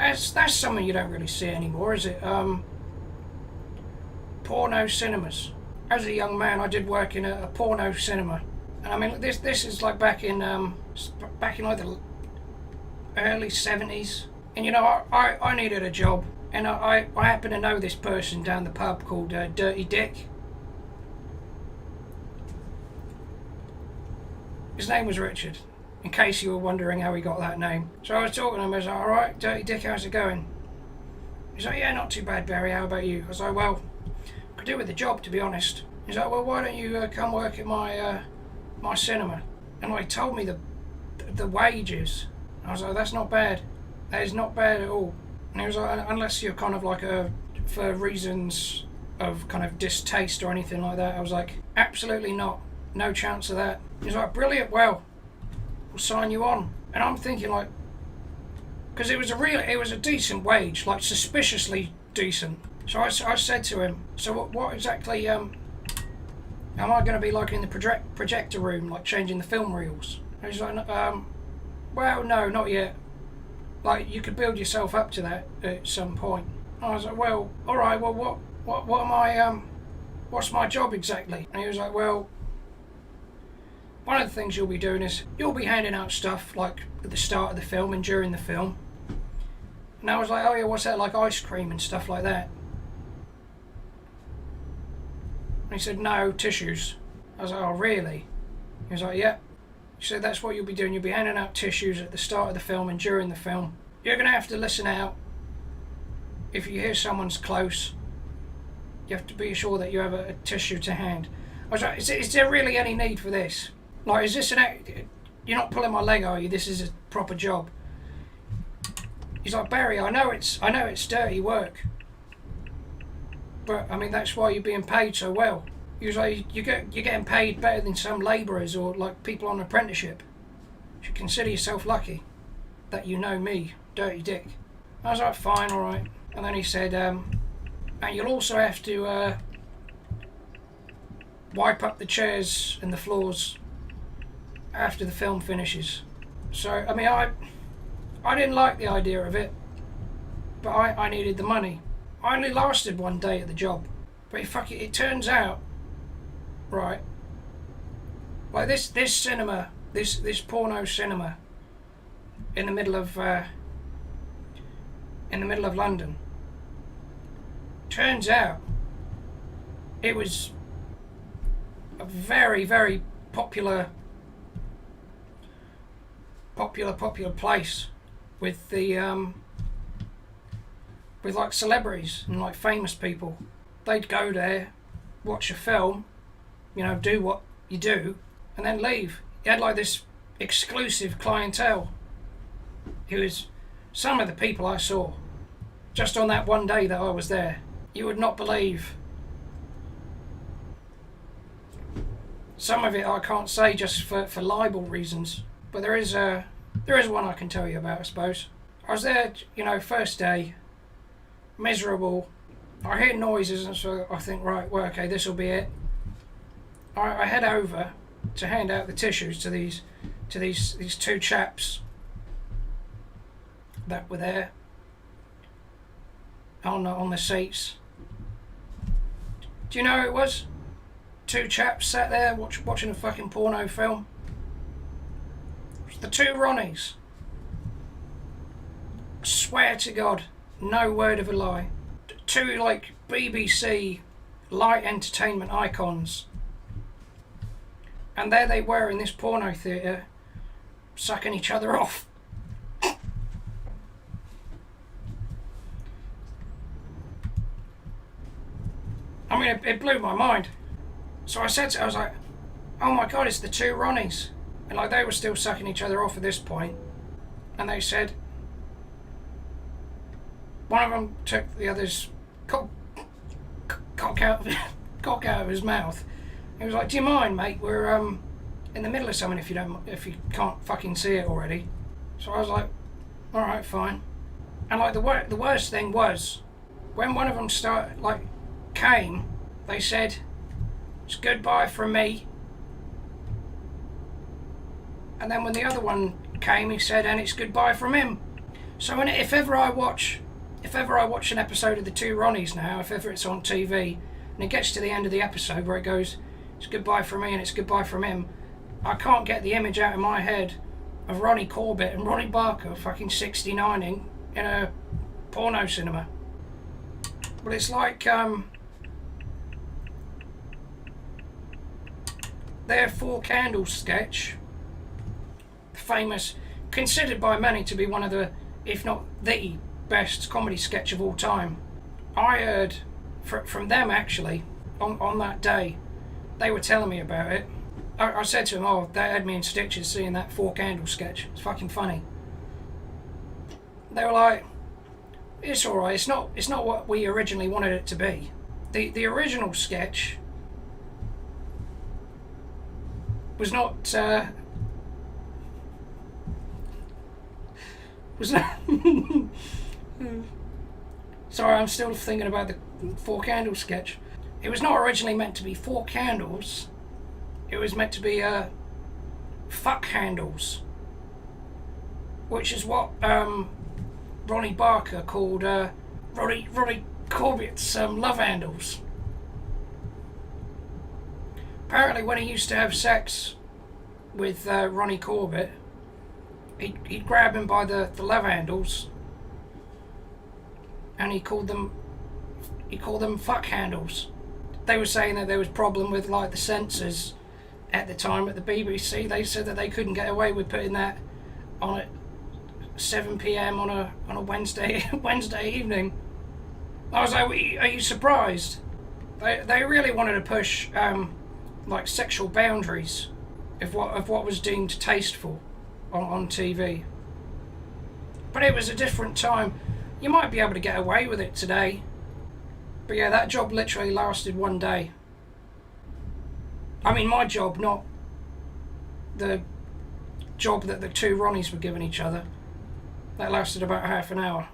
That's something you don't really see anymore, is it? Porno cinemas. As a young man, I did work in a porno cinema, and I mean this is like back in like the early '70s, and you know I needed a job, and I happen to know this person down the pub called Dirty Dick. His name was Richard, in case you were wondering how he got that name. So I was talking to him, I was like, alright, Dirty Dick, how's it going? He's like, yeah, not too bad, Barry, how about you? I was like, well, I could do with the job, to be honest. He's like, well, why don't you come work at my cinema? And he told me the wages. I was like, that's not bad. That is not bad at all. And he was like, unless you're kind of like for reasons of kind of distaste or anything like that. I was like, absolutely not. No chance of that. He's like, brilliant, well, we'll sign you on. And I'm thinking like, because it was a decent wage, like suspiciously decent. So I said to him, so what exactly am I going to be like in the projector room, like changing the film reels? And he's like, well, no, not yet. Like, you could build yourself up to that at some point. I was like, well, all right, well, what am I, what's my job exactly? And he was like, well, one of the things you'll be doing is you'll be handing out stuff like at the start of the film and during the film. And I was like, oh yeah, what's that, like ice cream and stuff like that? And he said, no, tissues. I was like, oh really? He was like, yeah. He said, that's what you'll be doing. You'll be handing out tissues at the start of the film and during the film. You're going to have to listen out. If you hear someone's close, you have to be sure that you have a tissue to hand. I was like, is there really any need for this? Like, is this you're not pulling my leg, are you? This is a proper job. He's like, Barry, I know it's dirty work, but I mean that's why you're being paid so well. He was like, you're getting paid better than some labourers or like people on apprenticeship. You should consider yourself lucky that you know me, Dirty Dick. I was like, fine, all right. And then he said, and you'll also have to wipe up the chairs and the floors after the film finishes. So, I mean, I didn't like the idea of it, but I needed the money. I only lasted one day at the job, but it turns out, right, like this cinema, this porno cinema in the middle of London, turns out it was a very, very popular place with with like celebrities and like famous people. They'd go there, watch a film, you know, do what you do, and then leave. You had like this exclusive clientele. It was some of the people I saw just on that one day that I was there. You would not believe. Some of it I can't say just for libel reasons, but there is one I can tell you about, I suppose. I was there, you know, first day, miserable. I hear noises, and so I think, right, well, okay, this will be it. I head over to hand out the tissues to these two chaps that were there on the seats. Do you know who it was? Two chaps sat there watching a fucking porno film. The two Ronnies. I swear to God, no word of a lie. Two like BBC light entertainment icons. And there they were in this porno theatre, sucking each other off. I mean, it blew my mind. So I was like, oh my God, it's the two Ronnies. And like they were still sucking each other off at this point. And they said, one of them took the other's cock out of his mouth. He was like, do you mind, mate? We're in the middle of something if you can't fucking see it already. So I was like, all right, fine. And like the worst thing was, when one of them came, they said, it's goodbye from me. And then when the other one came, he said, and it's goodbye from him. So if ever I watch an episode of the Two Ronnies now, if ever it's on TV, and it gets to the end of the episode where it goes, it's goodbye from me and it's goodbye from him, I can't get the image out of my head of Ronnie Corbett and Ronnie Barker fucking 69ing in a porno cinema. But it's like their Four Candles sketch, famous, considered by many to be one of the, if not the best comedy sketch of all time. I heard from them actually on that day. They were telling me about it. I said to them, oh, they had me in stitches seeing that Four Candles sketch. It's fucking funny. They were like, it's alright, it's not what we originally wanted it to be. The original sketch was not sorry, I'm still thinking about the Four Candles sketch. It was not originally meant to be four candles. It was meant to be fuck handles, which is what Ronnie Barker called Ronnie Corbett's love handles. Apparently, when he used to have sex with Ronnie Corbett, he'd grab him by the love handles, and he called them fuck handles. They were saying that there was a problem with like the censors at the time at the BBC. They said that they couldn't get away with putting that on at 7 p.m. on a Wednesday evening. I was like, are you surprised? They really wanted to push like sexual boundaries of what was deemed tasteful on TV. But it was a different time. You might be able to get away with it today. But yeah, that job literally lasted one day. I mean, my job, not the job that the two Ronnies were giving each other. That lasted about half an hour.